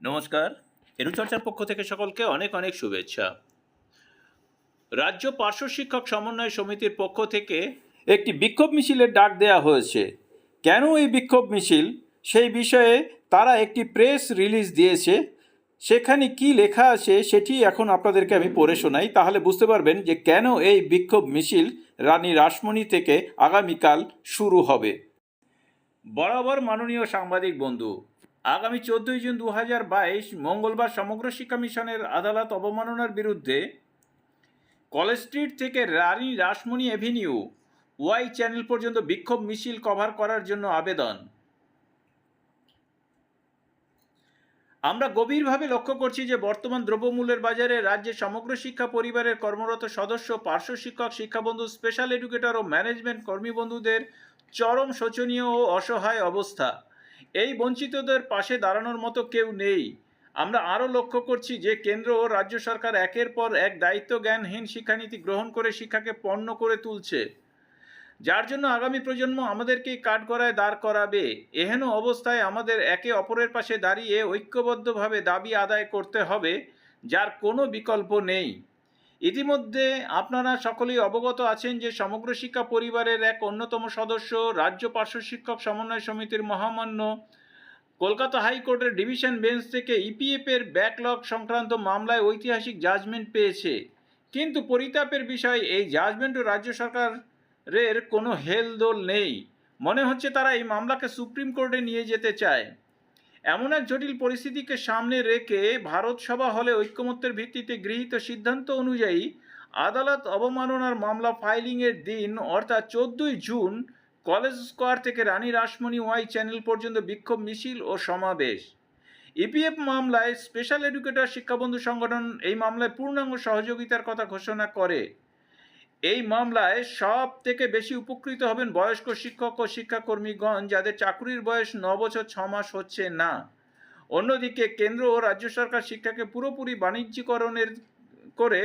নমস্কার, এডুচর্চার পক্ষ থেকে সকলকে অনেক অনেক শুভেচ্ছা। রাজ্য পার্শ্ব শিক্ষক সমন্বয় সমিতির পক্ষ থেকে একটি বিক্ষোভ মিছিলের ডাক দেওয়া হয়েছে। কেন এই বিক্ষোভ মিছিল, সেই বিষয়ে তারা একটি প্রেস রিলিজ দিয়েছে। সেখানে কি লেখা আছে সেটি এখন আপনাদেরকে আমি পড়ে শোনাই, তাহলে বুঝতে পারবেন যে কেন এই বিক্ষোভ মিছিল রানী রাসমণি থেকে আগামীকাল শুরু হবে। বরাবর মাননীয় সাংবাদিক বন্ধু, আগামী 14 জুন 2022 মঙ্গলবার সমগ্র শিক্ষা মিশনের আদালত অবমাননার বিরুদ্ধে কলেজ স্ট্রিট থেকে রানী রাসমণি অ্যাভিনিউ ওয়াই চ্যানেল পর্যন্ত বিক্ষোভ মিছিল কভার করার জন্য আবেদন। আমরা গভীরভাবে লক্ষ্য করছি যে বর্তমান দ্রব্যমূল্যের বাজারে রাজ্যের সমগ্র শিক্ষা পরিবারের কর্মরত সদস্য, পার্শ্ব শিক্ষক, শিক্ষাবন্ধু, স্পেশাল এডুকেটর ও ম্যানেজমেন্ট কর্মী বন্ধুদের চরম শোচনীয় ও অসহায় অবস্থা। এই বঞ্চিতদের পাশে দাঁড়ানোর মতো কেউ নেই। আমরা আরও লক্ষ্য করছি যে কেন্দ্র ও রাজ্য সরকার একের পর এক দায়িত্ব জ্ঞানহীন শিক্ষানীতি গ্রহণ করে শিক্ষাকে পণ্য করে তুলছে, যার জন্য আগামী প্রজন্ম আমাদেরকেই কাঠগড়ায় দাঁড় করাবে। এহেন অবস্থায় আমাদের একে অপরের পাশে দাঁড়িয়ে ঐক্যবদ্ধভাবে দাবি আদায় করতে হবে, যার কোনো বিকল্প নেই। ইতিমধ্যে আপনারা সকলেই অবগত আছেন যে সমগ্র শিক্ষা পরিবারের এক অন্যতম সদস্য রাজ্য পার্শ্ব শিক্ষক সমন্বয় সমিতির মহামান্য কলকাতা হাইকোর্টের ডিভিশন বেঞ্চ থেকে ইপিএফের ব্যাকলগ সংক্রান্ত মামলায় ঐতিহাসিক জাজমেন্ট পেয়েছে। কিন্তু পরিতাপের বিষয়, এই জাজমেন্টও রাজ্য সরকারের কোনো হেলদোল নেই। মনে হচ্ছে তারা এই মামলাকে সুপ্রিম কোর্টে নিয়ে যেতে চায়। এমন এক জটিল পরিস্থিতিকে সামনে রেখে ভারত সভা হলে ঐক্যমত্যের ভিত্তিতে গৃহীত সিদ্ধান্ত অনুযায়ী আদালত অবমাননার মামলা ফাইলিংয়ের দিন অর্থাৎ 14 জুন কলেজ স্কোয়ার থেকে রানী রাসমণি ওয়াই চ্যানেল পর্যন্ত বিক্ষোভ মিছিল ও সমাবেশ। ইপিএফ মামলায় স্পেশাল এডুকেটর শিক্ষাবন্ধু সংগঠন এই মামলায় পূর্ণাঙ্গ সহযোগিতার কথা ঘোষণা করে। এই মামলায় সব থেকে বেশি উপকৃত হবেন বয়স্ক শিক্ষক ও শিক্ষাকর্মীগণ, যাদের চাকরির বয়স 9 বছর 6 মাস হচ্ছে না। অন্যদিকে কেন্দ্র ও রাজ্য সরকার শিক্ষাকে পুরোপুরি বাণিজ্যিকরণের করে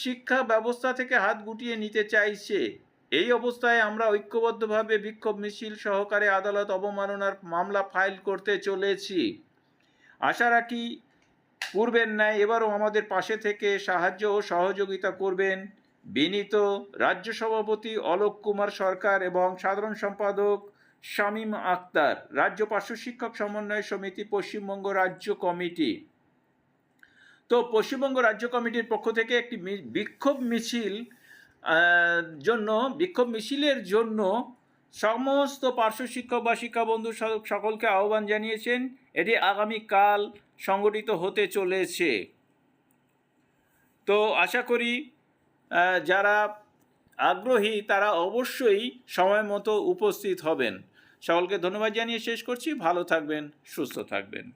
শিক্ষা ব্যবস্থা থেকে হাত গুটিয়ে নিতে চাইছে। এই অবস্থায় আমরা ঐক্যবদ্ধভাবে বিক্ষোভ মিছিল সহকারে আদালত অবমাননার মামলা ফাইল করতে চলেছি। আশা রাখি পূর্বের ন্যায় এবারও আমাদের পাশে থেকে সাহায্য ও সহযোগিতা করবেন। বিনীত রাজ্য সভাপতি অলোক কুমার সরকার এবং সাধারণ সম্পাদক শামীম আক্তার, রাজ্য পার্শ্ব শিক্ষক সমন্বয় সমিতি, পশ্চিমবঙ্গ রাজ্য কমিটি। তো পশ্চিমবঙ্গ রাজ্য কমিটির পক্ষ থেকে একটি বিক্ষোভ মিছিলের জন্য সমস্ত পার্শ্ব শিক্ষক বা শিক্ষাবন্ধু সকলকে আহ্বান জানিয়েছেন। এটি আগামীকাল সংগঠিত হতে চলেছে। তো আশা করি যারা আগ্রহী তারা অবশ্যই সময় মতো উপস্থিত হবেন। সকলকে ধন্যবাদ জানিয়ে শেষ করছি। ভালো থাকবেন, সুস্থ থাকবেন।